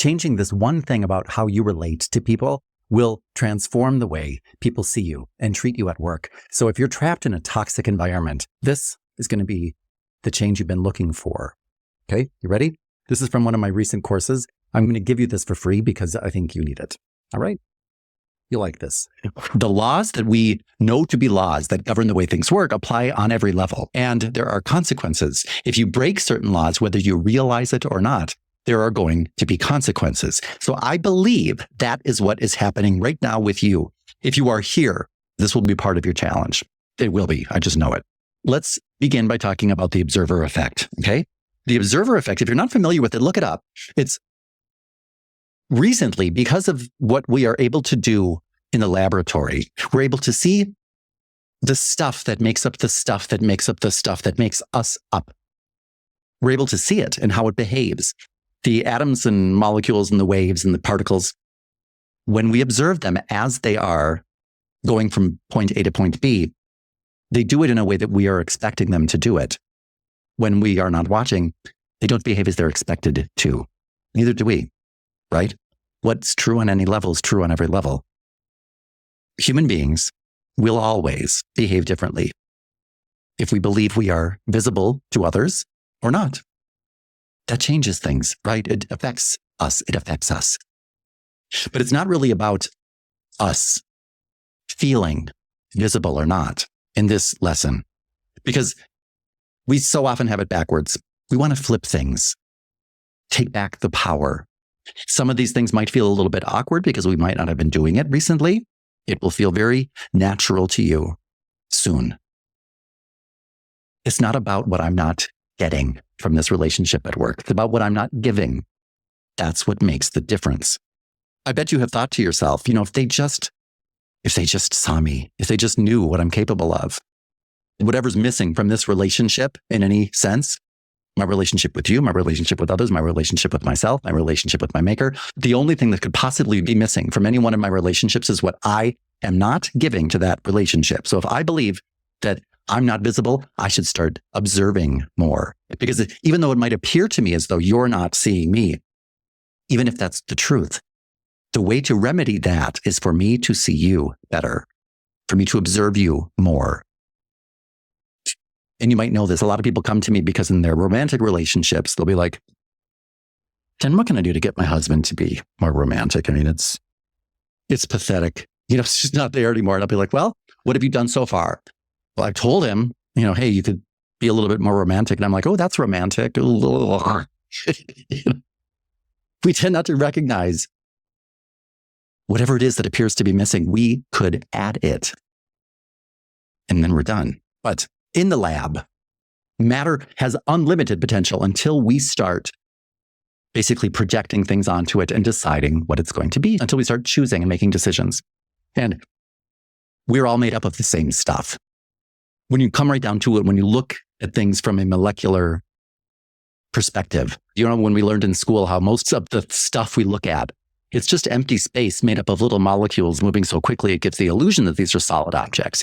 changing this one thing about how you relate to people will transform the way people see you and treat you at work. So if you're trapped in a toxic environment, this is going to be the change you've been looking for. Okay, you ready? This is from one of my recent courses. I'm going to give you this for free because I think you need it. All right? You'll like this. The laws that we know to be laws that govern the way things work apply on every level. And there are consequences. If you break certain laws, whether you realize it or not, there are going to be consequences. So I believe that is what is happening right now with you. If you are here, this will be part of your challenge. It will be. I just know it. Let's begin by talking about the observer effect. Okay? The observer effect, if you're not familiar with it, look it up. It's recently, because of what we are able to do in the laboratory, we're able to see the stuff that makes up the stuff that makes up the stuff that makes us up. We're able to see it and how it behaves. The atoms and molecules and the waves and the particles, when we observe them as they are going from point A to point B, they do it in a way that we are expecting them to do it. When we are not watching, they don't behave as they're expected to. Neither do we. Right? What's true on any level is true on every level. Human beings will always behave differently if we believe we are visible to others or not. That changes things, right? It affects us. It affects us. But it's not really about us feeling visible or not in this lesson, because we so often have it backwards. We want to flip things, take back the power. Some of these things might feel a little bit awkward because we might not have been doing it recently. It will feel very natural to you soon. It's not about what I'm not getting from this relationship at work. It's about what I'm not giving. That's what makes the difference. I bet you have thought to yourself, if they just saw me, if they just knew what I'm capable of, whatever's missing from this relationship in any sense, my relationship with you, my relationship with others, my relationship with myself, my relationship with my maker. The only thing that could possibly be missing from any one of my relationships is what I am not giving to that relationship. So if I believe that I'm not visible, I should start observing more. Because even though it might appear to me as though you're not seeing me, even if that's the truth, the way to remedy that is for me to see you better, for me to observe you more. And you might know this. A lot of people come to me because in their romantic relationships, they'll be like, Jen, what can I do to get my husband to be more romantic? I mean, it's pathetic. It's just not there anymore. And I'll be like, well, what have you done so far? Well, I've told him, hey, you could be a little bit more romantic. And I'm like, oh, that's romantic. We tend not to recognize whatever it is that appears to be missing. We could add it. And then we're done. But in the lab, matter has unlimited potential until we start basically projecting things onto it and deciding what it's going to be, until we start choosing and making decisions. And we're all made up of the same stuff. When you come right down to it, when you look at things from a molecular perspective, when we learned in school how most of the stuff we look at, it's just empty space made up of little molecules moving so quickly, it gives the illusion that these are solid objects,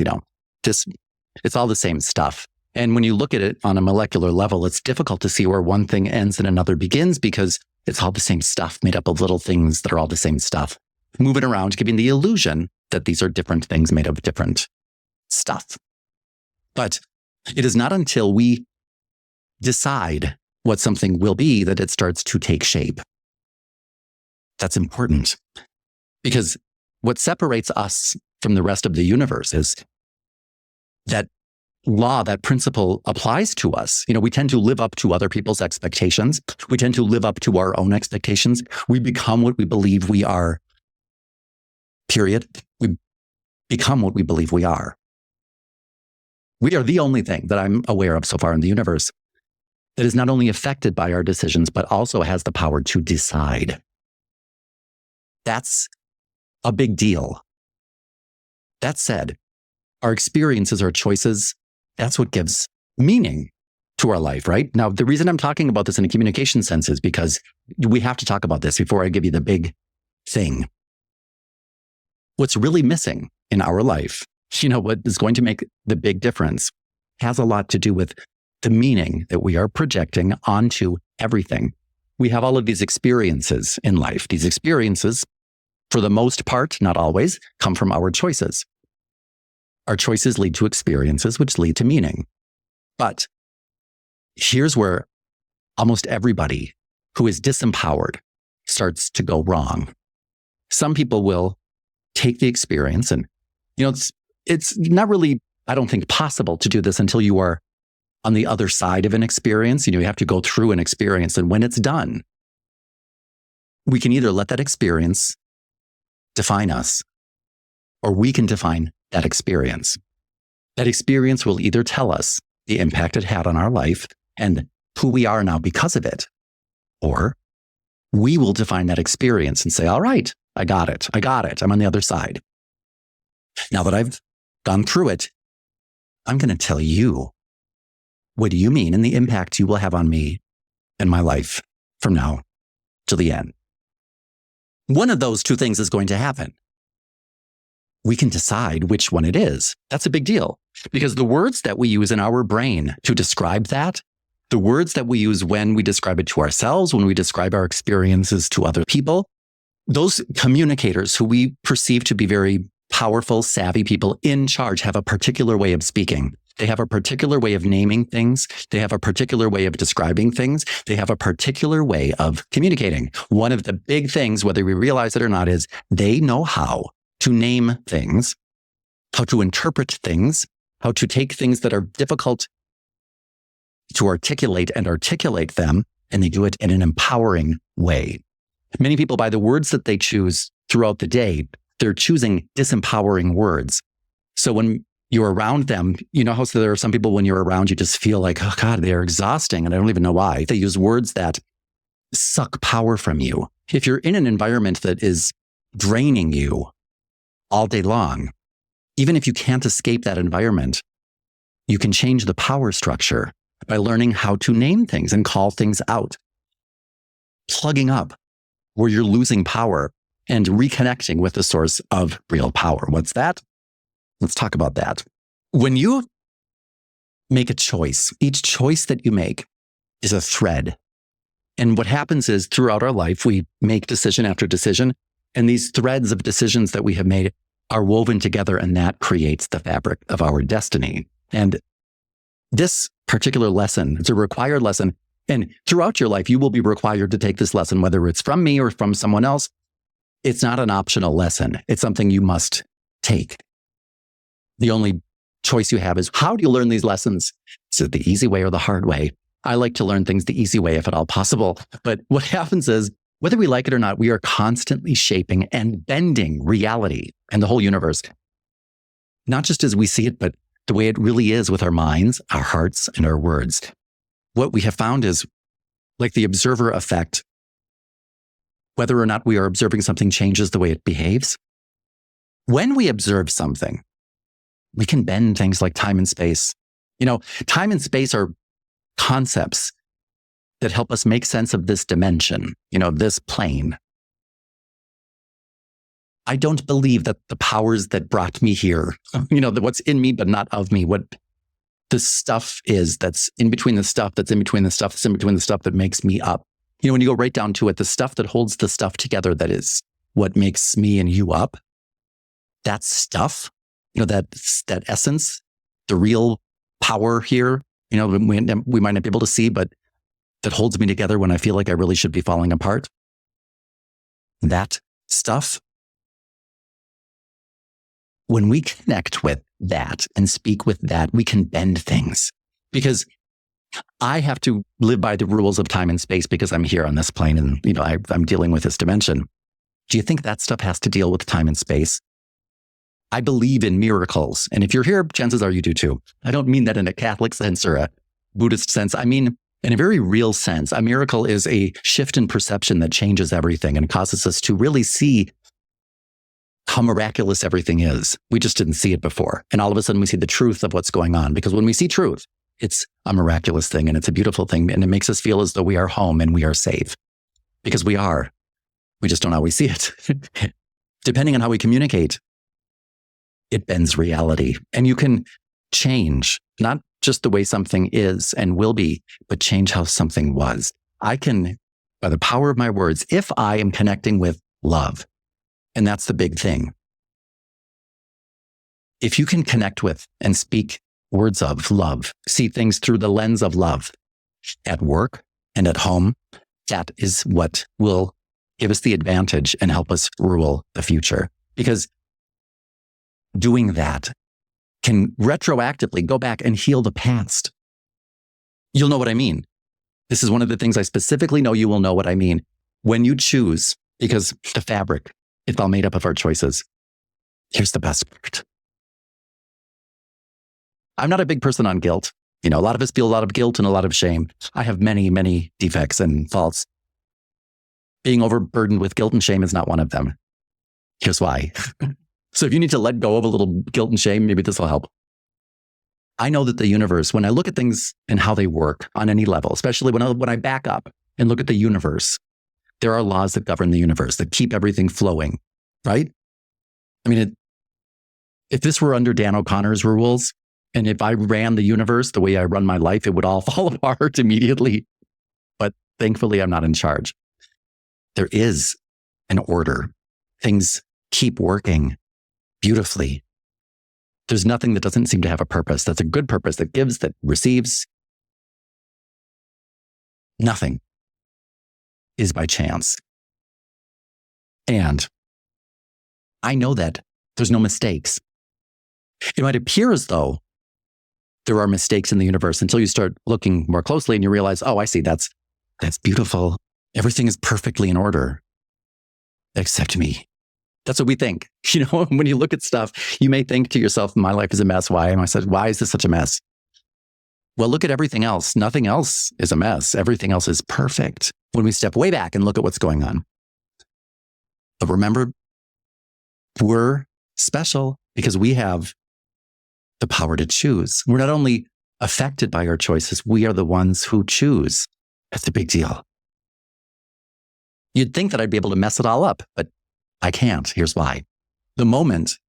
It's all the same stuff. And when you look at it on a molecular level, it's difficult to see where one thing ends and another begins because it's all the same stuff made up of little things that are all the same stuff, moving around, giving the illusion that these are different things made of different stuff. But it is not until we decide what something will be that it starts to take shape. That's important because what separates us from the rest of the universe is that law, that principle applies to us. We tend to live up to other people's expectations. We tend to live up to our own expectations. We become what we believe we are, period. We become what we believe we are. We are the only thing that I'm aware of so far in the universe that is not only affected by our decisions, but also has the power to decide. That's a big deal. That said, our experiences, our choices, that's what gives meaning to our life, right? Now, the reason I'm talking about this in a communication sense is because we have to talk about this before I give you the big thing. What's really missing in our life, what is going to make the big difference, has a lot to do with the meaning that we are projecting onto everything. we have all of these experiences in life. These experiences, for the most part, not always, come from our choices. Our choices lead to experiences, which lead to meaning. But here's where almost everybody who is disempowered starts to go wrong. Some people will take the experience and, it's not really, I don't think, possible to do this until you are on the other side of an experience. You have to go through an experience. And when it's done, we can either let that experience define us, or we can define that experience. That experience will either tell us the impact it had on our life and who we are now because of it, or we will define that experience and say, all right, I got it. I'm on the other side. Now that I've gone through it, I'm going to tell you, what do you mean and the impact you will have on me and my life from now till the end. One of those two things is going to happen. We can decide which one it is. That's a big deal, because the words that we use in our brain to describe that, the words that we use when we describe it to ourselves, when we describe our experiences to other people, those communicators who we perceive to be very powerful, savvy people in charge have a particular way of speaking. They have a particular way of naming things. They have a particular way of describing things. They have a particular way of communicating. One of the big things, whether we realize it or not, is they know how to name things, how to interpret things, how to take things that are difficult to articulate and articulate them, and they do it in an empowering way. Many people, by the words that they choose throughout the day, they're choosing disempowering words. So when you're around them, how there are some people when you're around, you just feel like, oh God, they're exhausting. And I don't even know why. They use words that suck power from you. If you're in an environment that is draining you all day long, even if you can't escape that environment, you can change the power structure by learning how to name things and call things out. Plugging up where you're losing power and reconnecting with the source of real power. What's that? Let's talk about that. When you make a choice, each choice that you make is a thread. And what happens is throughout our life, we make decision after decision, and these threads of decisions that we have made are woven together, and that creates the fabric of our destiny. And this particular lesson, it's a required lesson. And throughout your life, you will be required to take this lesson, whether it's from me or from someone else. It's not an optional lesson. It's something you must take. The only choice you have is, how do you learn these lessons? Is it the easy way or the hard way? I like to learn things the easy way if at all possible. But what happens is, whether we like it or not, we are constantly shaping and bending reality and the whole universe. Not just as we see it, but the way it really is with our minds, our hearts, and our words. What we have found is, like the observer effect, whether or not we are observing something changes the way it behaves. When we observe something, we can bend things like time and space. Time and space are concepts that help us make sense of this dimension, this plane. I don't believe that the powers that brought me here, what's in me but not of me, what the stuff is that's in between the stuff that's in between the stuff that's in between the stuff that makes me up. When you go right down to it, the stuff that holds the stuff together, that is what makes me and you up, that stuff, that essence, the real power here, we might not be able to see, but that holds me together when I feel like I really should be falling apart. That stuff, when we connect with that and speak with that, we can bend things. Because I have to live by the rules of time and space because I'm here on this plane and, I'm dealing with this dimension. Do you think that stuff has to deal with time and space? I believe in miracles. And if you're here, chances are you do too. I don't mean that in a Catholic sense or a Buddhist sense. I mean, in a very real sense, a miracle is a shift in perception that changes everything and causes us to really see how miraculous everything is. We just didn't see it before. And all of a sudden we see the truth of what's going on. Because when we see truth, it's a miraculous thing and it's a beautiful thing. And it makes us feel as though we are home and we are safe. Because we are. We just don't always see it. Depending on how we communicate, it bends reality. And you can change, not just the way something is and will be, but change how something was. I can by the power of my words, if I am connecting with love, and that's the big thing. If you can connect with and speak words of love, see things through the lens of love at work and at home, that is what will give us the advantage and help us rule the future. Because doing that can retroactively go back and heal the past. You'll know what I mean. This is one of the things I specifically know you will know what I mean. When you choose, because the fabric, it's all made up of our choices. Here's the best part. I'm not a big person on guilt. A lot of us feel a lot of guilt and a lot of shame. I have many, many defects and faults. Being overburdened with guilt and shame is not one of them. Here's why. So if you need to let go of a little guilt and shame, maybe this will help. I know that the universe, when I look at things and how they work on any level, especially when I back up and look at the universe, there are laws that govern the universe that keep everything flowing, right? I mean, if this were under Dan O'Connor's rules, and if I ran the universe the way I run my life, it would all fall apart immediately. But thankfully, I'm not in charge. There is an order. Things keep working beautifully. There's nothing that doesn't seem to have a purpose. That's a good purpose, that gives, that receives. Nothing is by chance. And I know that there's no mistakes. It might appear as though there are mistakes in the universe until you start looking more closely and you realize, oh, I see, that's beautiful. Everything is perfectly in order, except me. That's what we think. When you look at stuff, you may think to yourself, my life is a mess. Why is this such a mess? Well, look at everything else. Nothing else is a mess. Everything else is perfect when we step way back and look at what's going on. But remember, we're special because we have the power to choose. We're not only affected by our choices, we are the ones who choose. That's a big deal. You'd think that I'd be able to mess it all up, but I can't. Here's why. The moment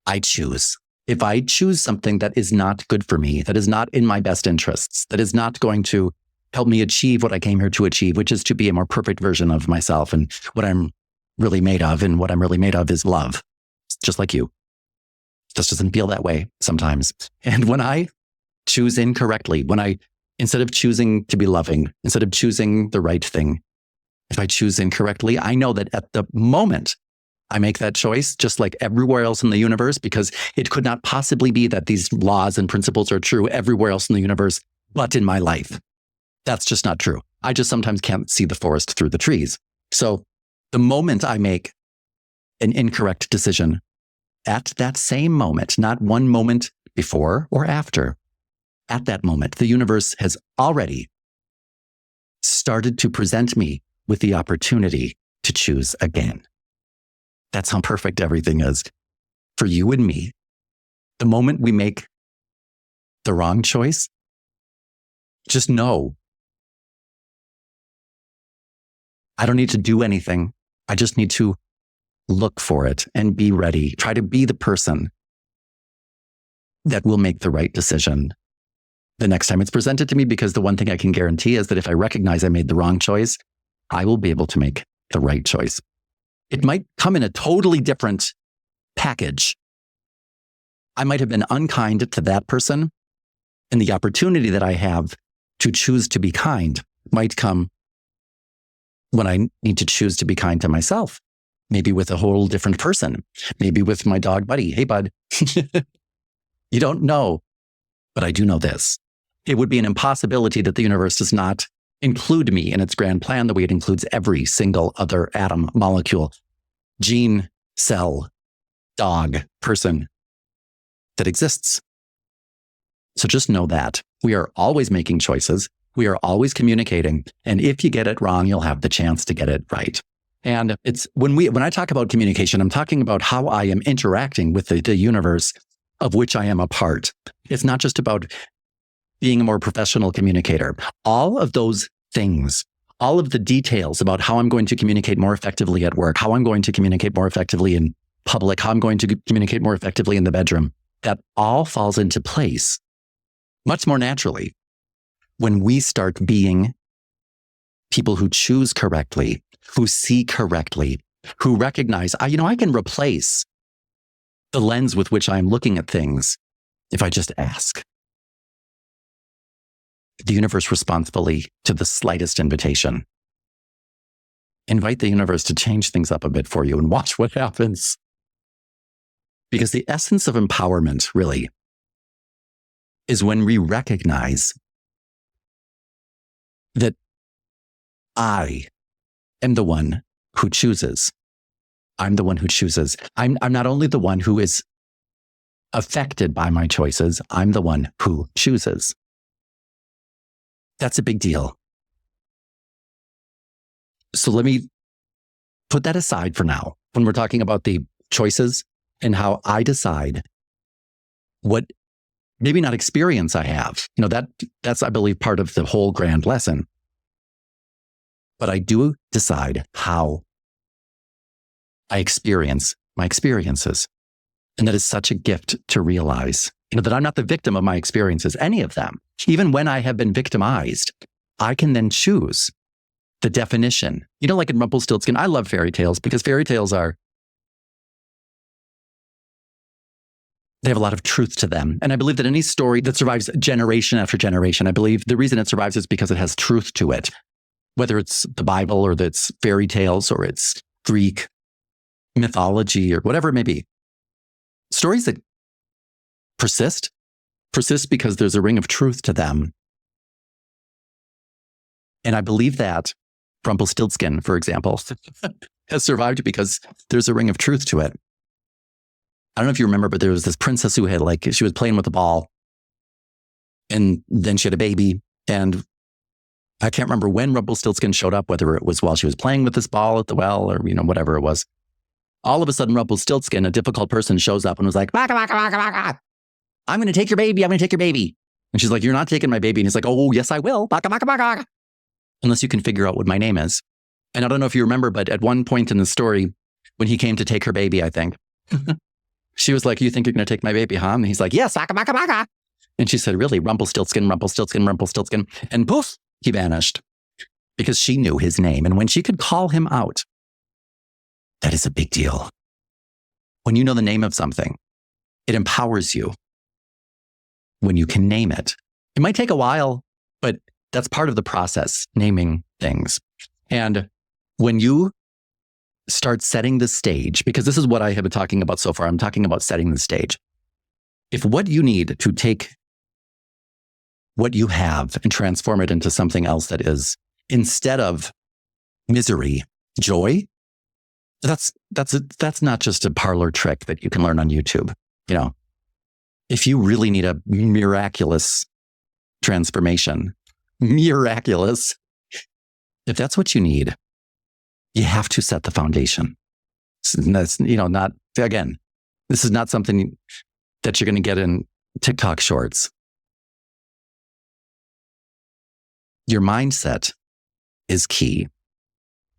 I choose, if I choose something that is not good for me, that is not in my best interests, that is not going to help me achieve what I came here to achieve, which is to be a more perfect version of myself and what I'm really made of, and what I'm really made of is love, just like you. It just doesn't feel that way sometimes. And when I choose incorrectly, instead of choosing to be loving, instead of choosing the right thing, if I choose incorrectly, I know that at the moment I make that choice, just like everywhere else in the universe, because it could not possibly be that these laws and principles are true everywhere else in the universe, but in my life. That's just not true. I just sometimes can't see the forest through the trees. So the moment I make an incorrect decision, at that same moment, not one moment before or after, at that moment, the universe has already started to present me with the opportunity to choose again. That's how perfect everything is for you and me. The moment we make the wrong choice, just know I don't need to do anything. I just need to look for it and be ready. Try to be the person that will make the right decision the next time it's presented to me, because the one thing I can guarantee is that if I recognize I made the wrong choice, I will be able to make the right choice. It might come in a totally different package. I might have been unkind to that person, and the opportunity that I have to choose to be kind might come when I need to choose to be kind to myself, maybe with a whole different person, maybe with my dog buddy. Hey, bud, you don't know, but I do know this. It would be an impossibility that the universe does not include me in its grand plan the way it includes every single other atom, molecule, gene, cell, dog, person that exists. So just know that we are always making choices. We are always communicating. And if you get it wrong, you'll have the chance to get it right. And it's when I talk about communication, I'm talking about how I am interacting with the universe of which I am a part. It's not just about being a more professional communicator. All of those things, all of the details about how I'm going to communicate more effectively at work, how I'm going to communicate more effectively in public, how I'm going to communicate more effectively in the bedroom, that all falls into place much more naturally when we start being people who choose correctly, who see correctly, who recognize, I can replace the lens with which I'm looking at things if I just ask. The universe responds fully to the slightest invitation. Invite the universe to change things up a bit for you and watch what happens. Because the essence of empowerment, really, is when we recognize that I am the one who chooses. I'm the one who chooses. I'm not only the one who is affected by my choices, I'm the one who chooses. That's a big deal. So let me put that aside for now when we're talking about the choices and how I decide what maybe not experience I have. That's, I believe, part of the whole grand lesson. But I do decide how I experience my experiences. And that is such a gift to realize, that I'm not the victim of my experiences, any of them. Even when I have been victimized, I can then choose the definition. Like in Rumpelstiltskin, I love fairy tales because fairy tales they have a lot of truth to them. And I believe that any story that survives generation after generation, I believe the reason it survives is because it has truth to it. Whether it's the Bible or it's fairy tales or it's Greek mythology or whatever it may be. Stories that persist because there's a ring of truth to them. And I believe that Rumpelstiltskin, for example, has survived because there's a ring of truth to it. I don't know if you remember, but there was this princess who had she was playing with a ball and then she had a baby. And I can't remember when Rumpelstiltskin showed up, whether it was while she was playing with this ball at the well or, whatever it was. All of a sudden, Rumpelstiltskin, a difficult person, shows up and was like, "Baka, baka, baka, baka. I'm going to take your baby. I'm going to take your baby." And she's like, "You're not taking my baby." And he's like, "Oh, yes, I will. Baka, baka, baka. Unless you can figure out what my name is." And I don't know if you remember, but at one point in the story, when he came to take her baby, I think, she was like, "You think you're going to take my baby, huh?" And he's like, "Yes, baka, baka, baka." And she said, "Really? Rumpelstiltskin, Rumpelstiltskin, Rumpelstiltskin." And poof, he vanished because she knew his name. And when she could call him out, that is a big deal. When you know the name of something, it empowers you when you can name it. It might take a while, but that's part of the process, naming things. And when you start setting the stage, because this is what I have been talking about so far, I'm talking about setting the stage. If what you need to take what you have and transform it into something else that is, instead of misery, joy, that's not just a parlor trick that you can learn on YouTube. If you really need a miraculous transformation, if that's what you need, you have to set the foundation. That's, not, again, this is not something that you're going to get in TikTok shorts. Your mindset is key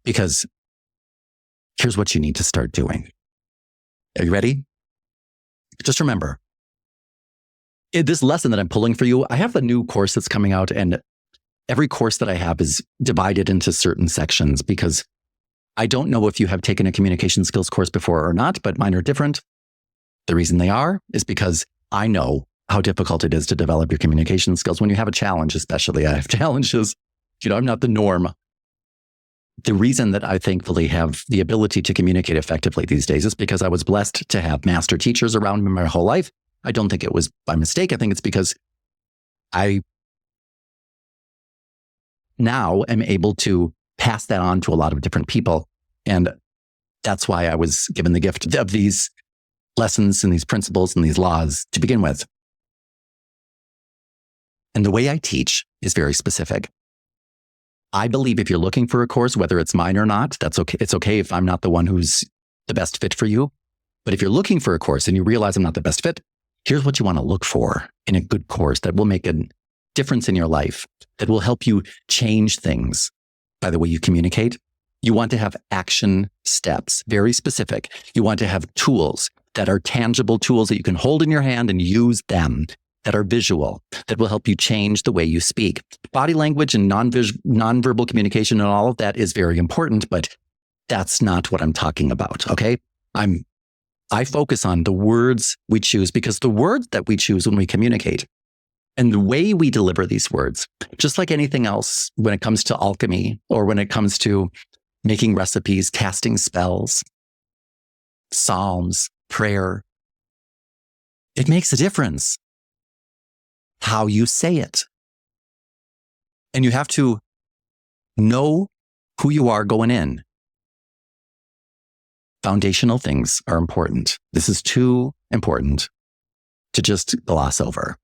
because here's what you need to start doing. Are you ready? Just remember, this lesson that I'm pulling for you, I have a new course that's coming out, and every course that I have is divided into certain sections because I don't know if you have taken a communication skills course before or not, but mine are different. The reason they are is because I know how difficult it is to develop your communication skills when you have a challenge, especially. I have challenges. I'm not the norm. The reason that I thankfully have the ability to communicate effectively these days is because I was blessed to have master teachers around me my whole life. I don't think it was by mistake. I think it's because I now am able to pass that on to a lot of different people. And that's why I was given the gift of these lessons and these principles and these laws to begin with. And the way I teach is very specific. I believe if you're looking for a course, whether it's mine or not, that's okay. It's okay if I'm not the one who's the best fit for you. But if you're looking for a course and you realize I'm not the best fit, here's what you want to look for in a good course that will make a difference in your life, that will help you change things by the way you communicate. You want to have action steps, very specific. You want to have tools that are tangible tools that you can hold in your hand and use them that are visual, that will help you change the way you speak. Body language and nonverbal communication and all of that is very important, but that's not what I'm talking about, okay? I focus on the words we choose, because the words that we choose when we communicate and the way we deliver these words, just like anything else when it comes to alchemy or when it comes to making recipes, casting spells, psalms, prayer, it makes a difference how you say it. And you have to know who you are going in. Foundational things are important. This is too important to just gloss over.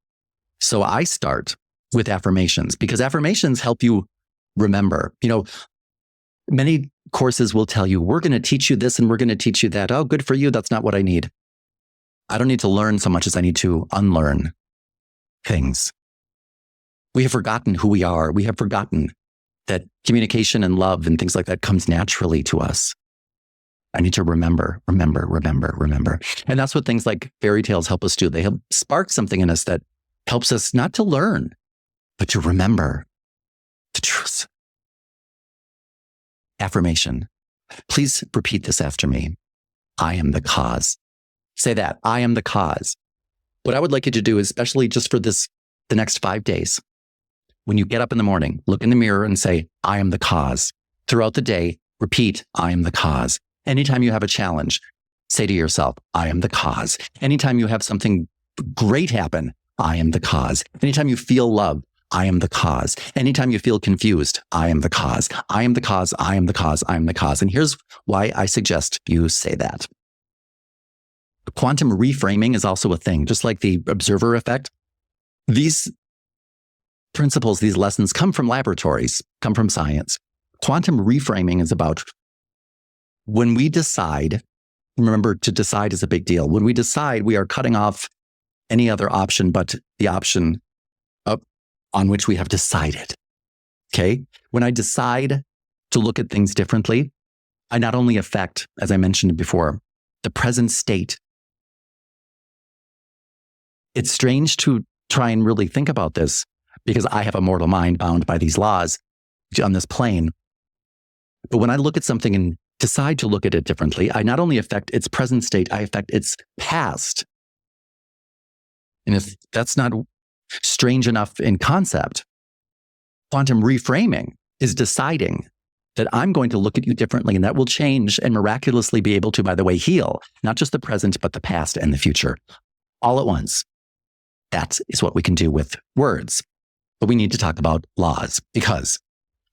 So I start with affirmations, because affirmations help you remember. Many courses will tell you, we're going to teach you this and we're going to teach you that. Oh, good for you. That's not what I need. I don't need to learn so much as I need to unlearn things. We have forgotten who we are. We have forgotten that communication and love and things like that comes naturally to us. I need to remember. And that's what things like fairy tales help us do. They help spark something in us that helps us not to learn, but to remember the truth. Affirmation. Please repeat this after me. I am the cause. Say that. I am the cause. What I would like you to do, especially just for the next 5 days, when you get up in the morning, look in the mirror and say, I am the cause. Throughout the day, repeat, I am the cause. Anytime you have a challenge, say to yourself, I am the cause. Anytime you have something great happen, I am the cause. Anytime you feel love, I am the cause. Anytime you feel confused, I am the cause. I am the cause. I am the cause. I am the cause. And here's why I suggest you say that. Quantum reframing is also a thing, just like the observer effect. These principles, these lessons come from laboratories, come from science. Quantum reframing is about when we decide, remember, to decide is a big deal. When we decide, we are cutting off any other option but the option on which we have decided. Okay? When I decide to look at things differently, I not only affect, as I mentioned before, the present state. It's strange to try and really think about this because I have a mortal mind bound by these laws on this plane. But when I look at something and decide to look at it differently, I not only affect its present state, I affect its past. And if that's not strange enough in concept, quantum reframing is deciding that I'm going to look at you differently, and that will change and miraculously be able to, by the way, heal not just the present, but the past and the future all at once. That is what we can do with words. But we need to talk about laws, because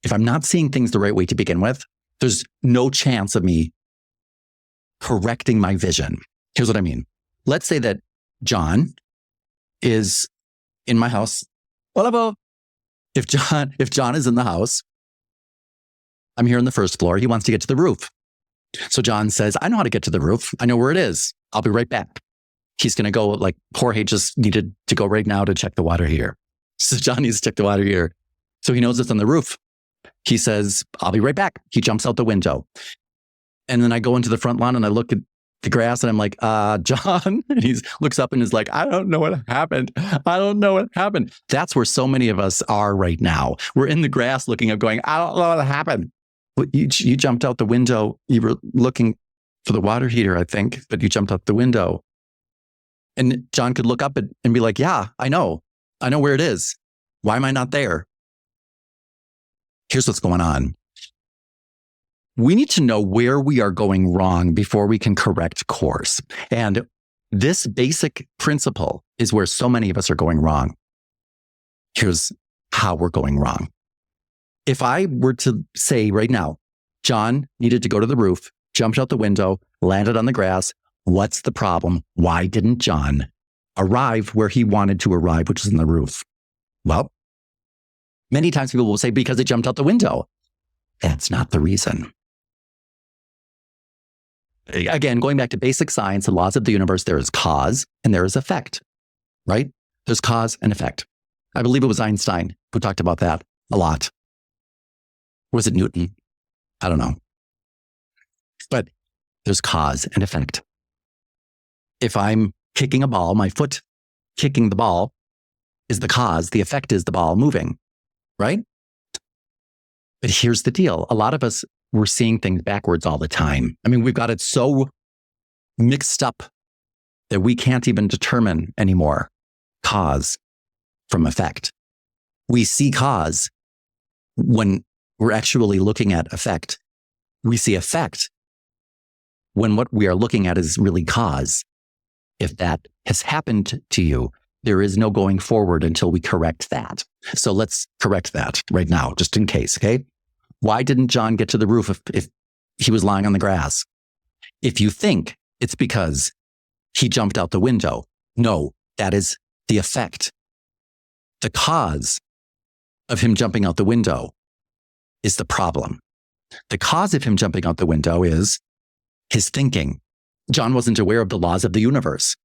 if I'm not seeing things the right way to begin with, there's no chance of me correcting my vision. Here's what I mean. Let's say that John is in my house. Well, if John is in the house, I'm here on the first floor. He wants to get to the roof. So John says, I know how to get to the roof. I know where it is. I'll be right back. He's going to go, like Jorge just needed to go right now to check the water heater. So John needs to check the water heater. So he knows it's on the roof. He says, I'll be right back. He jumps out the window. And then I go into the front lawn and I look at the grass and I'm like, John, and he looks up and is like, I don't know what happened. I don't know what happened. That's where so many of us are right now. We're in the grass looking up going, I don't know what happened. You jumped out the window. You were looking for the water heater, I think, but you jumped out the window. And John could look up and be like, yeah, I know where it is. Why am I not there? Here's what's going on. We need to know where we are going wrong before we can correct course. And this basic principle is where so many of us are going wrong. Here's how we're going wrong. If I were to say right now, John needed to go to the roof, jumped out the window, landed on the grass, what's the problem? Why didn't John arrive where he wanted to arrive, which is in the roof? Well, many times people will say, because he jumped out the window. That's not the reason. Again, going back to basic science and laws of the universe, there is cause and there is effect, right? There's cause and effect. I believe it was Einstein who talked about that a lot. Was it Newton? I don't know. But there's cause and effect. If I'm kicking a ball, my foot kicking the ball, is the cause. The effect is the ball moving, right? But here's the deal. A lot of us, we're seeing things backwards all the time. I mean, we've got it so mixed up that we can't even determine anymore cause from effect. We see cause when we're actually looking at effect. We see effect when what we are looking at is really cause. If that has happened to you, there is no going forward until we correct that. So let's correct that right now, just in case, okay? Why didn't John get to the roof if he was lying on the grass? If you think it's because he jumped out the window, no, that is the effect. The cause of him jumping out the window is the problem. The cause of him jumping out the window is his thinking. John wasn't aware of the laws of the universe.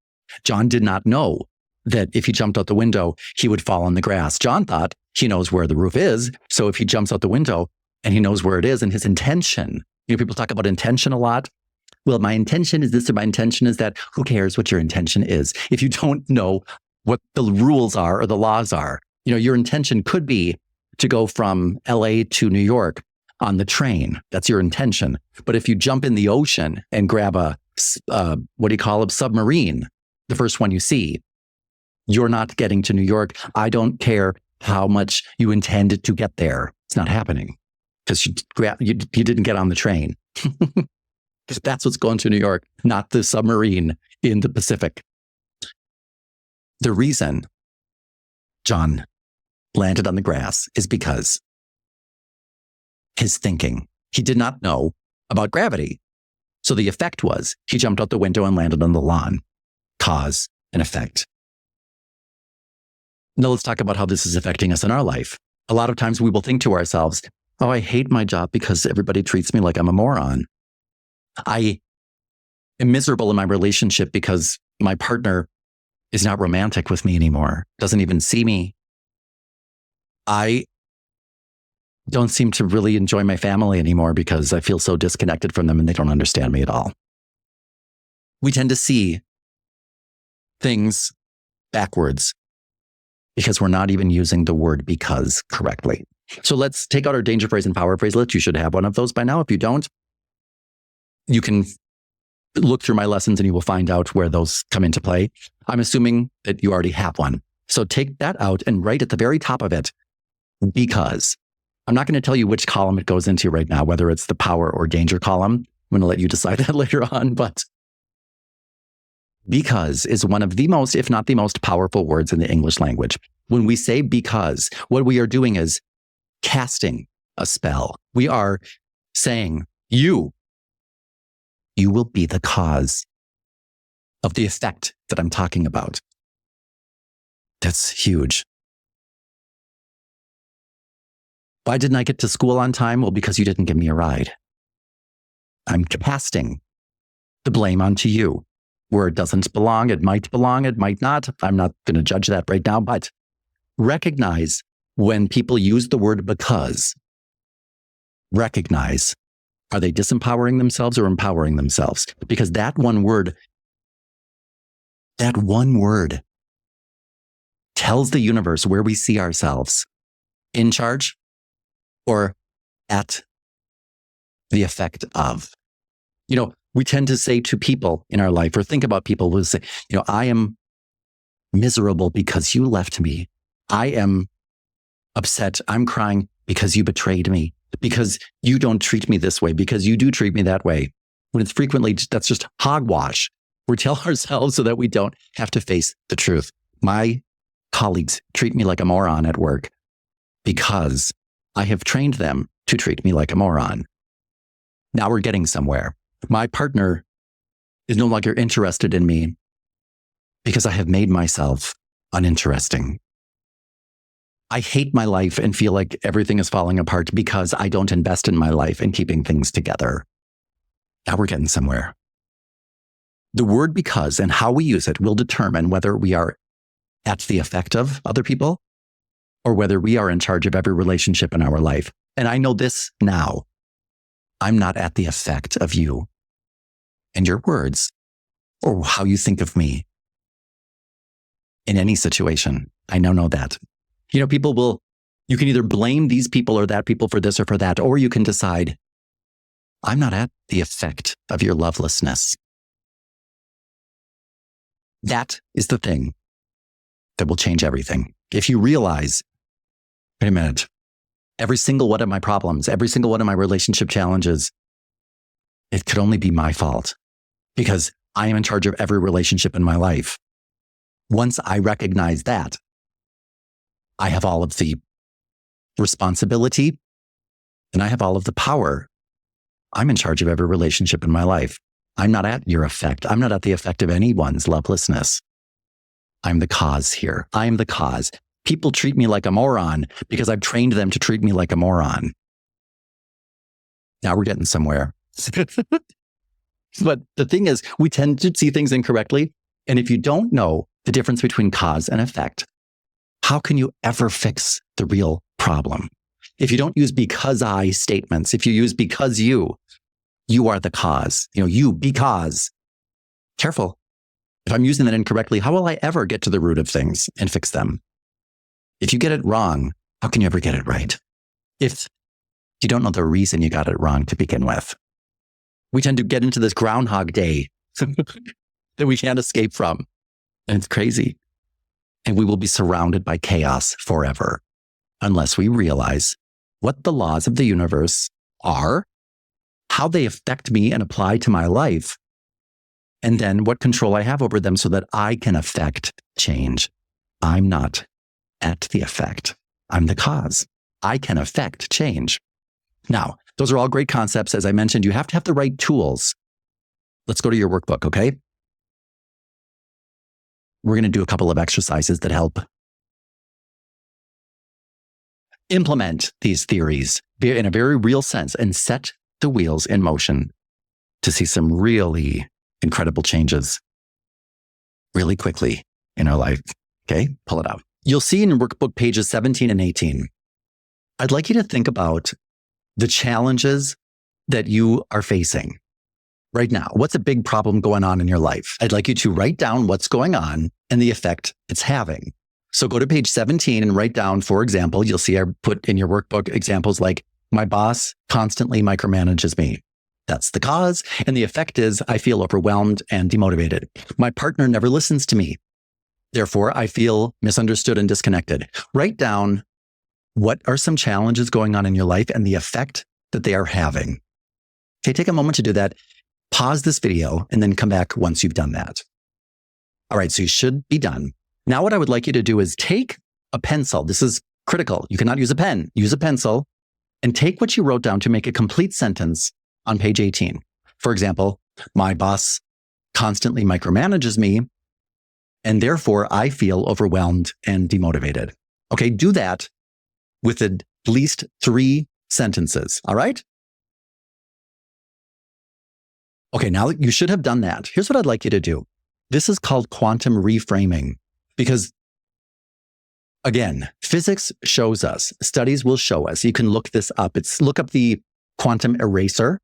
John did not know that if he jumped out the window, he would fall on the grass. John thought he knows where the roof is. So if he jumps out the window and he knows where it is and his intention, people talk about intention a lot. Well, my intention is this or my intention is that. Who cares what your intention is? If you don't know what the rules are or the laws are, your intention could be to go from LA to New York on the train. That's your intention. But if you jump in the ocean and grab a submarine, the first one you see, you're not getting to New York. I don't care how much you intended to get there. It's not happening because you didn't get on the train. Because that's what's going to New York, not the submarine in the Pacific. The reason John landed on the grass is because his thinking. He did not know about gravity. So the effect was he jumped out the window and landed on the lawn. Cause and effect. Now let's talk about how this is affecting us in our life. A lot of times we will think to ourselves, oh, I hate my job because everybody treats me like I'm a moron. I am miserable in my relationship because my partner is not romantic with me anymore, doesn't even see me. I don't seem to really enjoy my family anymore because I feel so disconnected from them and they don't understand me at all. We tend to see things backwards because we're not even using the word because correctly. So let's take out our danger phrase and power phrase list. You should have one of those by now. If you don't, you can look through my lessons and you will find out where those come into play. I'm assuming that you already have one. So take that out and write at the very top of it, because. I'm not going to tell you which column it goes into right now, whether it's the power or danger column. I'm going to let you decide that later on. But because is one of the most, if not the most powerful words in the English language. When we say because, what we are doing is casting a spell. We are saying, you will be the cause of the effect that I'm talking about. That's huge. Why didn't I get to school on time? Well, because you didn't give me a ride. I'm casting the blame onto you. Where it doesn't belong, it might not. I'm not going to judge that right now, but recognize when people use the word because. Recognize, are they disempowering themselves or empowering themselves? Because that one word tells the universe where we see ourselves. In charge or at the effect of. We tend to say to people in our life or think about people who say, I am miserable because you left me. I am upset. I'm crying because you betrayed me, because you don't treat me this way, because you do treat me that way. When it's frequently, that's just hogwash. We tell ourselves so that we don't have to face the truth. My colleagues treat me like a moron at work because I have trained them to treat me like a moron. Now we're getting somewhere. My partner is no longer interested in me because I have made myself uninteresting. I hate my life and feel like everything is falling apart because I don't invest in my life and keeping things together. Now we're getting somewhere. The word because and how we use it will determine whether we are at the effect of other people or whether we are in charge of every relationship in our life. And I know this now. I'm not at the effect of you and your words or how you think of me in any situation. I now know that. You know, you can either blame these people or that people for this or for that, or you can decide, I'm not at the effect of your lovelessness. That is the thing that will change everything. If you realize, wait a minute, every single one of my problems, every single one of my relationship challenges, it could only be my fault because I am in charge of every relationship in my life. Once I recognize that, I have all of the responsibility and I have all of the power. I'm in charge of every relationship in my life. I'm not at your effect. I'm not at the effect of anyone's lovelessness. I'm the cause here. I am the cause. People treat me like a moron because I've trained them to treat me like a moron. Now we're getting somewhere. But the thing is, we tend to see things incorrectly. And if you don't know the difference between cause and effect, how can you ever fix the real problem? If you don't use because I statements, if you use because you are the cause, you because. Careful. If I'm using that incorrectly, how will I ever get to the root of things and fix them? If you get it wrong, how can you ever get it right? If you don't know the reason you got it wrong to begin with. We tend to get into this Groundhog Day that we can't escape from. And it's crazy. And we will be surrounded by chaos forever unless we realize what the laws of the universe are, how they affect me and apply to my life, and then what control I have over them so that I can affect change. I'm not at the effect. I'm the cause. I can affect change. Now, those are all great concepts. As I mentioned, you have to have the right tools. Let's go to your workbook, okay? We're going to do a couple of exercises that help implement these theories in a very real sense and set the wheels in motion to see some really incredible changes really quickly in our life. Okay, pull it out. You'll see in workbook pages 17 and 18, I'd like you to think about the challenges that you are facing right now. What's a big problem going on in your life? I'd like you to write down what's going on and the effect it's having. So go to page 17 and write down, for example, you'll see I put in your workbook examples like, my boss constantly micromanages me. That's the cause. And the effect is I feel overwhelmed and demotivated. My partner never listens to me. Therefore, I feel misunderstood and disconnected. Write down what are some challenges going on in your life and the effect that they are having. Okay, take a moment to do that. Pause this video and then come back once you've done that. All right, so you should be done. Now what I would like you to do is take a pencil. This is critical. You cannot use a pen. Use a pencil and take what you wrote down to make a complete sentence on page 18. For example, my boss constantly micromanages me, and therefore I feel overwhelmed and demotivated. Okay, do that with at least 3 sentences, all right? Okay, now you should have done that. Here's what I'd like you to do. This is called quantum reframing because, again, physics shows us, studies will show us, you can look this up. Look up the quantum eraser.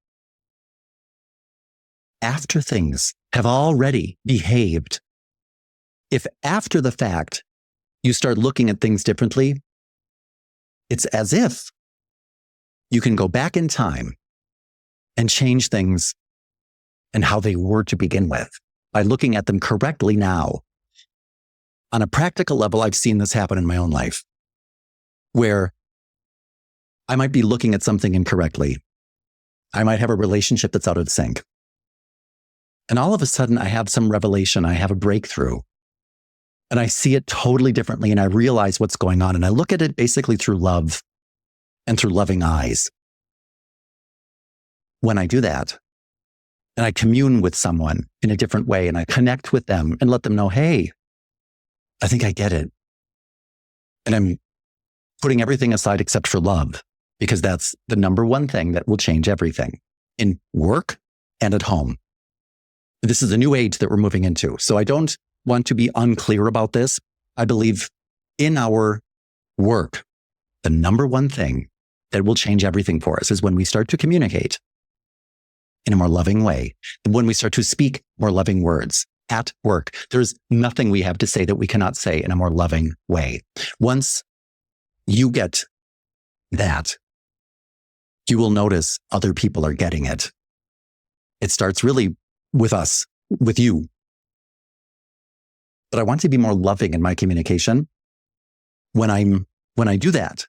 After things have already behaved, if after the fact you start looking at things differently, it's as if you can go back in time and change things and how they were to begin with by looking at them correctly now. On a practical level, I've seen this happen in my own life where I might be looking at something incorrectly. I might have a relationship that's out of sync. And all of a sudden I have some revelation, I have a breakthrough. And I see it totally differently and I realize what's going on. And I look at it basically through love and through loving eyes. When I do that, and I commune with someone in a different way and I connect with them and let them know, hey, I think I get it. And I'm putting everything aside except for love, because that's the number one thing that will change everything in work and at home. This is a new age that we're moving into. So I don't want to be unclear about this. I believe in our work, the number one thing that will change everything for us is when we start to communicate in a more loving way, when we start to speak more loving words, at work. There's nothing we have to say that we cannot say in a more loving way. Once you get that, you will notice other people are getting it. It starts really with us, with you. But I want to be more loving in my communication. When I do that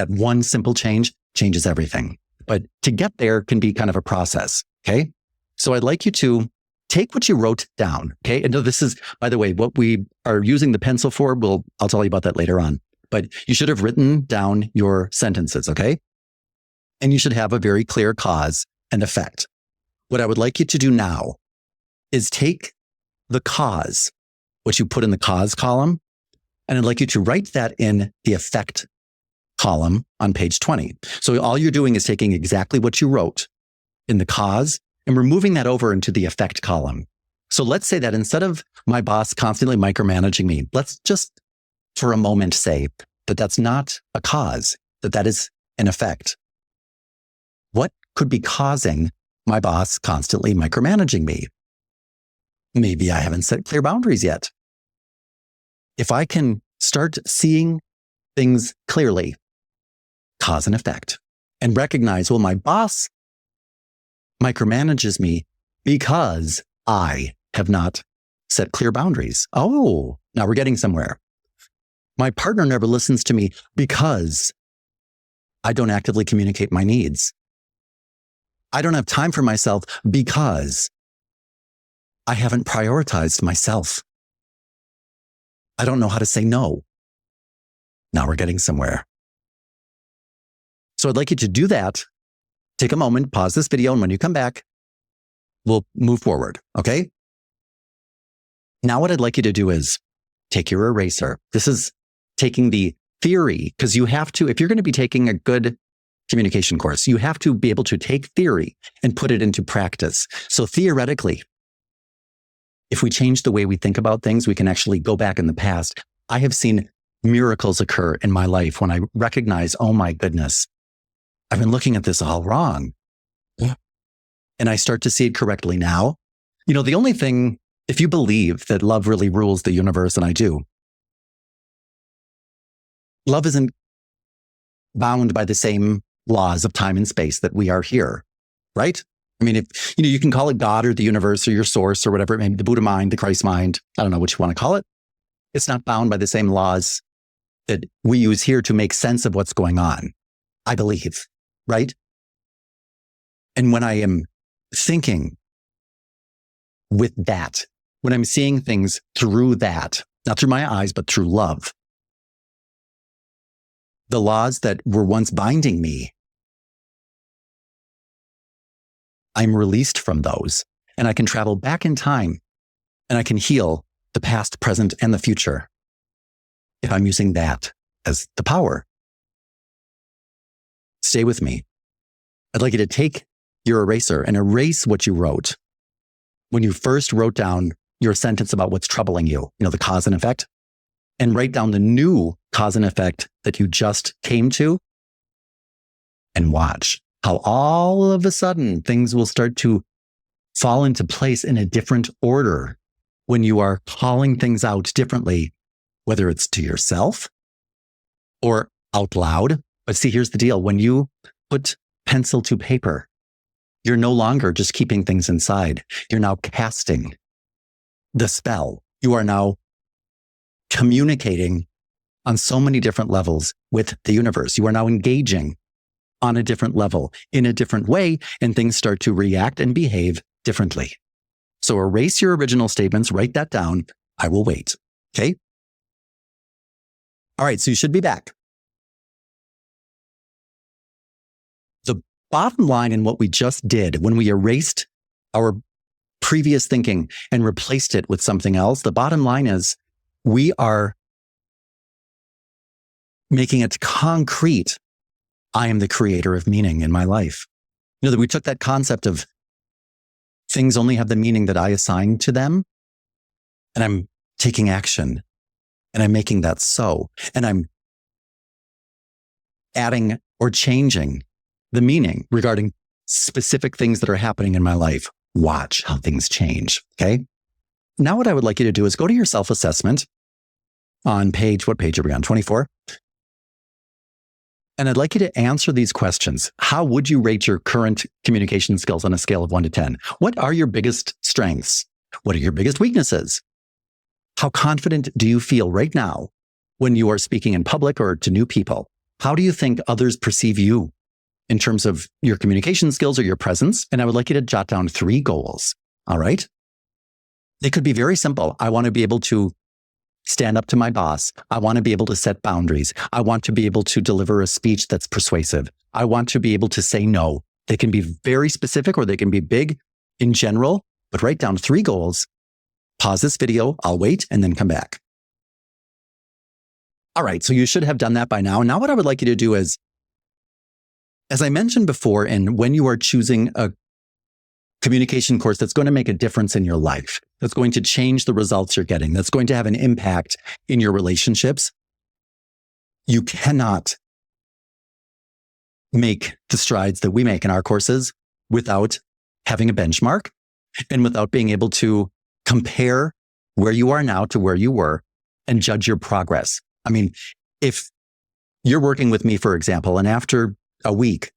one simple change changes everything. But to get there can be kind of a process. Okay. So I'd like you to take what you wrote down. Okay. And this is, by the way, what we are using the pencil for. I'll tell you about that later on. But you should have written down your sentences. Okay. And you should have a very clear cause and effect. What I would like you to do now is take the cause, what you put in the cause column, and I'd like you to write that in the effect column on page 20. So all you're doing is taking exactly what you wrote in the cause and we're moving that over into the effect column. So let's say that instead of my boss constantly micromanaging me, let's just for a moment say that that's not a cause, that is an effect. What could be causing my boss constantly micromanaging me? Maybe I haven't set clear boundaries yet. If I can start seeing things clearly, cause and effect, and recognize, well, my boss micromanages me because I have not set clear boundaries. Oh, now we're getting somewhere. My partner never listens to me because I don't actively communicate my needs. I don't have time for myself because I haven't prioritized myself. I don't know how to say no. Now we're getting somewhere. So I'd like you to do that. Take a moment, pause this video, and when you come back, we'll move forward, okay? Now what I'd like you to do is take your eraser. This is taking the theory, because you have to, if you're going to be taking a good communication course, you have to be able to take theory and put it into practice. So theoretically, if we change the way we think about things, we can actually go back in the past. I have seen miracles occur in my life when I recognize, oh my goodness, I've been looking at this all wrong. And I start to see it correctly now. You know, the only thing, if you believe that love really rules the universe, and I do, love isn't bound by the same laws of time and space that we are here, right? I mean, if you can call it God or the universe or your source or whatever it may be, the Buddha mind, the Christ mind, I don't know what you want to call it. It's not bound by the same laws that we use here to make sense of what's going on, I believe, right? And when I am thinking with that, when I'm seeing things through that, not through my eyes, but through love, the laws that were once binding me, I'm released from those and I can travel back in time and I can heal the past, present, and the future if I'm using that as the power. Stay with me. I'd like you to take your eraser and erase what you wrote when you first wrote down your sentence about what's troubling you, the cause and effect, and write down the new cause and effect that you just came to, and watch how all of a sudden things will start to fall into place in a different order when you are calling things out differently, whether it's to yourself or out loud. But see, here's the deal. When you put pencil to paper, you're no longer just keeping things inside. You're now casting the spell. You are now communicating on so many different levels with the universe. You are now engaging on a different level, in a different way, and things start to react and behave differently. So erase your original statements, write that down. I will wait. Okay? All right, so you should be back. The bottom line in what we just did, when we erased our previous thinking and replaced it with something else, the bottom line is we are making it concrete. I am the creator of meaning in my life. That we took that concept of things only have the meaning that I assign to them, and I'm taking action, and I'm making that so, and I'm adding or changing the meaning regarding specific things that are happening in my life. Watch how things change, okay? now what I would like you to do is go to your self-assessment on what page are we on? 24. And I'd like you to answer these questions. How would you rate your current communication skills on a scale of 1 to 10? What are your biggest strengths? What are your biggest weaknesses? How confident do you feel right now when you are speaking in public or to new people? How do you think others perceive you in terms of your communication skills or your presence? And I would like you to jot down 3 goals. All right. They could be very simple. I want to be able to stand up to my boss. I want to be able to set boundaries. I want to be able to deliver a speech that's persuasive. I want to be able to say no. They can be very specific or they can be big in general, but write down 3 goals. Pause this video. I'll wait and then come back. All right. So you should have done that by now. Now what I would like you to do is, as I mentioned before, and when you are choosing a communication course that's going to make a difference in your life, that's going to change the results you're getting, that's going to have an impact in your relationships, you cannot make the strides that we make in our courses without having a benchmark and without being able to compare where you are now to where you were and judge your progress. I mean, if you're working with me, for example, and after a week,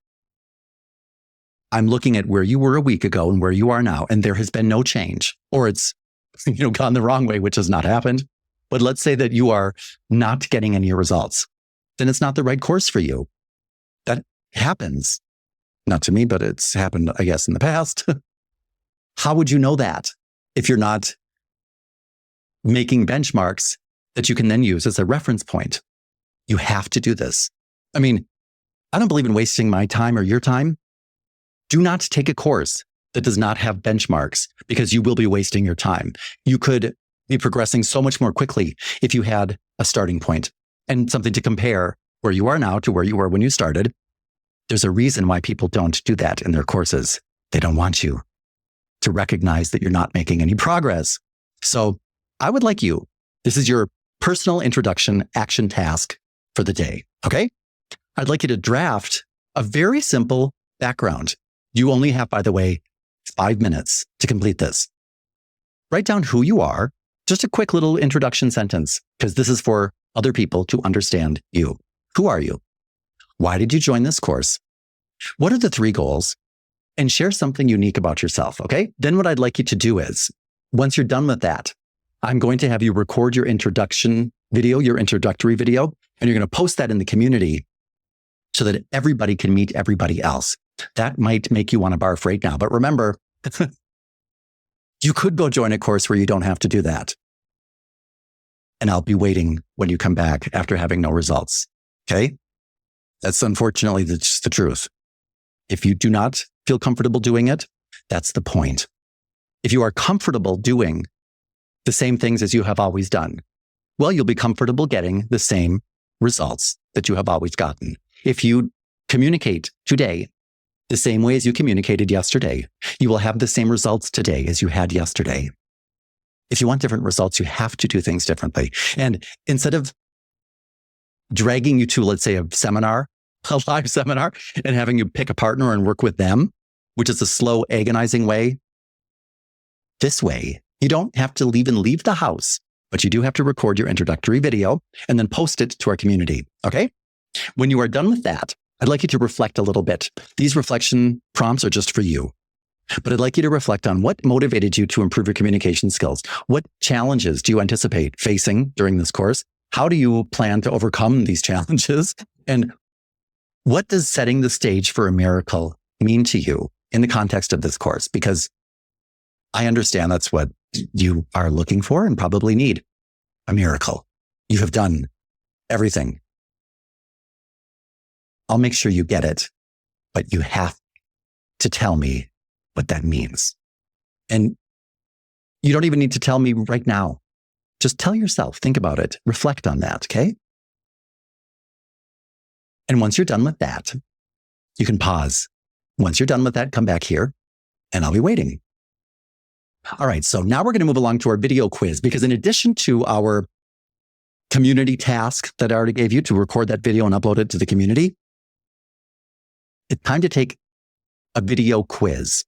I'm looking at where you were a week ago and where you are now, and there has been no change, or it's gone the wrong way, which has not happened. But let's say that you are not getting any results, then it's not the right course for you. That happens. Not to me, but it's happened, I guess, in the past. How would you know that if you're not making benchmarks that you can then use as a reference point? You have to do this. I mean, I don't believe in wasting my time or your time. Do not take a course that does not have benchmarks because you will be wasting your time. You could be progressing so much more quickly if you had a starting point and something to compare where you are now to where you were when you started. There's a reason why people don't do that in their courses. They don't want you to recognize that you're not making any progress. So I would like you, this is your personal introduction action task for the day. Okay. I'd like you to draft a very simple background. You only have, by the way, 5 minutes to complete this. Write down who you are, just a quick little introduction sentence, because this is for other people to understand you. Who are you? Why did you join this course? What are the 3 goals? And share something unique about yourself, okay? Then what I'd like you to do is, once you're done with that, I'm going to have you record your introduction video, your introductory video, and you're going to post that in the community so that everybody can meet everybody else. That might make you want to barf right now. But remember, you could go join a course where you don't have to do that. And I'll be waiting when you come back after having no results. Okay? That's unfortunately just the truth. If you do not feel comfortable doing it, that's the point. If you are comfortable doing the same things as you have always done, well, you'll be comfortable getting the same results that you have always gotten. If you communicate today the same way as you communicated yesterday, you will have the same results today as you had yesterday. If you want different results, you have to do things differently. And instead of dragging you to, let's say, a live seminar, and having you pick a partner and work with them, which is a slow, agonizing way, this way, you don't have to even leave the house, but you do have to record your introductory video and then post it to our community. Okay? When you are done with that, I'd like you to reflect a little bit. These reflection prompts are just for you, but I'd like you to reflect on what motivated you to improve your communication skills. What challenges do you anticipate facing during this course? How do you plan to overcome these challenges? And what does setting the stage for a miracle mean to you in the context of this course? Because I understand that's what you are looking for and probably need, a miracle. You have done everything. I'll make sure you get it, but you have to tell me what that means. And you don't even need to tell me right now. Just tell yourself, think about it, reflect on that, okay? And once you're done with that, you can pause. Once you're done with that, come back here and I'll be waiting. All right, so now we're going to move along to our video quiz, because in addition to our community task that I already gave you to record that video and upload it to the community, it's time to take a video quiz.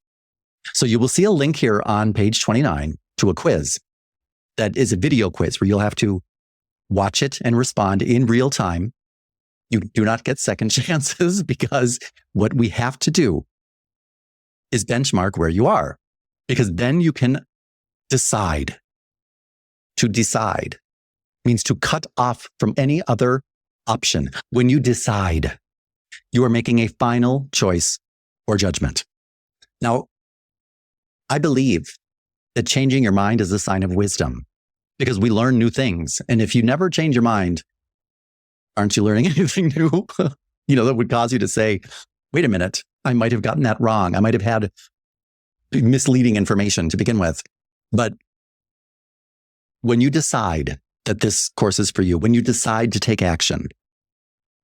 So you will see a link here on page 29 to a quiz. that is a video quiz where you'll have to watch it and respond in real time. You do not get second chances because what we have to do is benchmark where you are, because then you can decide. To decide means to cut off from any other option. When you decide, you are making a final choice or judgment. Now, I believe that changing your mind is a sign of wisdom because we learn new things. And if you never change your mind, aren't you learning anything new? That would cause you to say, wait a minute, I might have gotten that wrong. I might have had misleading information to begin with. But when you decide that this course is for you, when you decide to take action,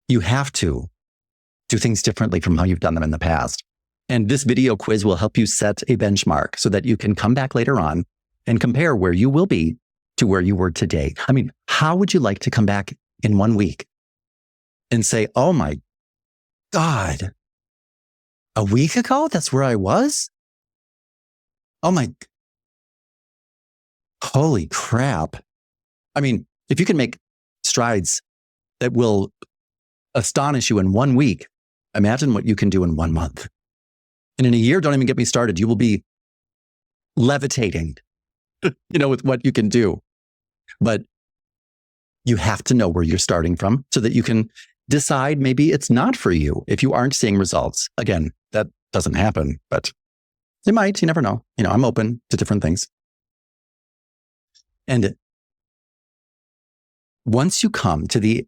you have to do things differently from how you've done them in the past. And this video quiz will help you set a benchmark so that you can come back later on and compare where you will be to where you were today. I mean, how would you like to come back in 1 week and say, oh my God, a week ago, that's where I was? Oh my, holy crap. I mean, if you can make strides that will astonish you in 1 week, imagine what you can do in 1 month. And in a year, don't even get me started. You will be levitating, with what you can do. But you have to know where you're starting from so that you can decide maybe it's not for you if you aren't seeing results. Again, that doesn't happen, but it might. You never know. I'm open to different things. And once you come to the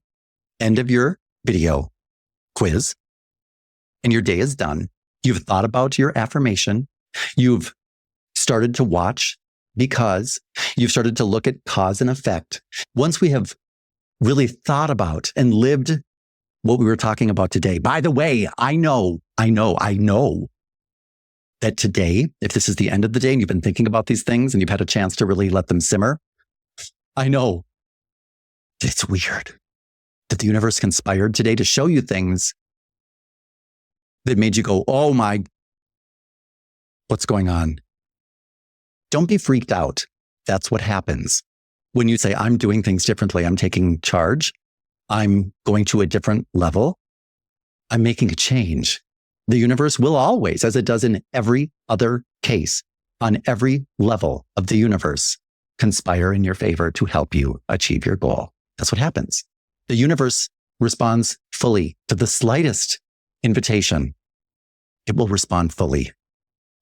end of your video quiz and your day is done, you've thought about your affirmation, you've started to watch because you've started to look at cause and effect. Once we have really thought about and lived what we were talking about today, by the way, I know that today, if this is the end of the day and you've been thinking about these things and you've had a chance to really let them simmer, I know it's weird that the universe conspired today to show you things that made you go, oh my, what's going on? Don't be freaked out. That's what happens. When you say, I'm doing things differently, I'm taking charge, I'm going to a different level, I'm making a change. The universe will always, as it does in every other case, on every level of the universe, conspire in your favor to help you achieve your goal. That's what happens. The universe responds fully to the slightest invitation. It will respond fully.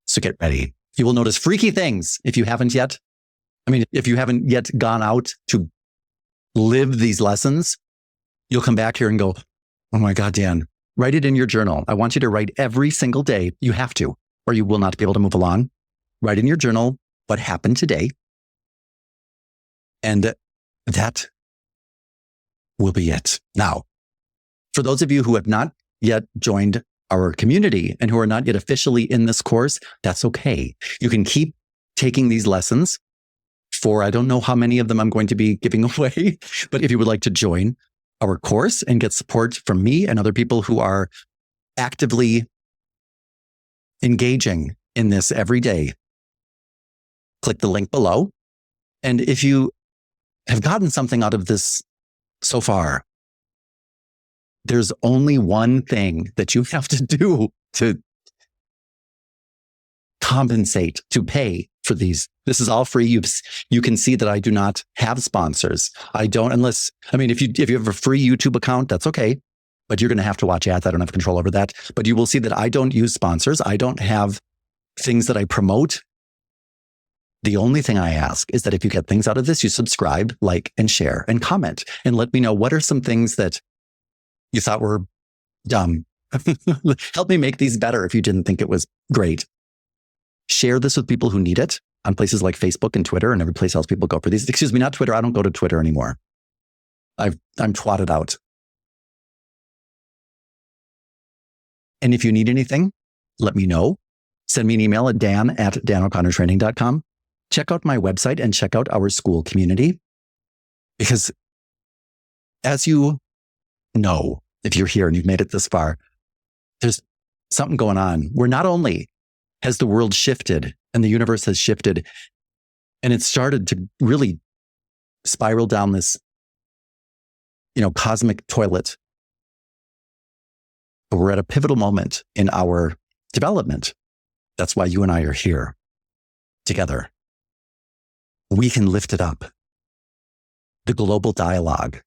So get ready. You will notice freaky things if you haven't yet. If you haven't yet gone out to live these lessons, you'll come back here and go, oh my God, Dan, write it in your journal. I want you to write every single day. You have to, or you will not be able to move along. Write in your journal what happened today. And that will be it. Now, for those of you who have not yet joined our community and who are not yet officially in this course, that's okay. You can keep taking these lessons for, I don't know how many of them I'm going to be giving away, but if you would like to join our course and get support from me and other people who are actively engaging in this every day, click the link below. And if you have gotten something out of this so far, there's only one thing that you have to do to compensate, to pay for these. This is all free. You can see that I do not have sponsors. I don't, unless, if you have a free YouTube account, that's okay, but you're going to have to watch ads. I don't have control over that, but you will see that I don't use sponsors. I don't have things that I promote. The only thing I ask is that if you get things out of this, you subscribe, like, and share, and comment, and let me know what are some things that you thought were dumb. Help me make these better if you didn't think it was great. Share this with people who need it on places like Facebook and Twitter and every place else people go for these. Excuse me, not Twitter. I don't go to Twitter anymore. I'm twatted out. And if you need anything, let me know. Send me an email at dan@danocconnortraining.com. Check out my website and check out our school community. Because as you know, if you're here and you've made it this far, there's something going on where not only has the world shifted and the universe has shifted, and it started to really spiral down this, cosmic toilet. But we're at a pivotal moment in our development. That's why you and I are here together. We can lift it up. The global dialogue,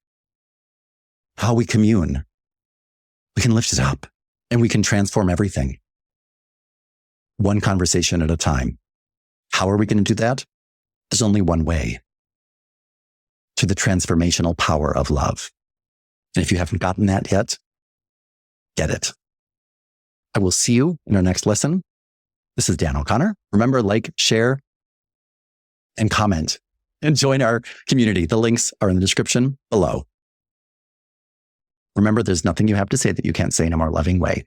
how we commune, we can lift it up and we can transform everything. One conversation at a time. How are we going to do that? There's only one way. To the transformational power of love. And if you haven't gotten that yet, get it. I will see you in our next lesson. This is Dan O'Connor. Remember, like, share, and comment, and join our community. The links are in the description below. Remember, there's nothing you have to say that you can't say in a more loving way.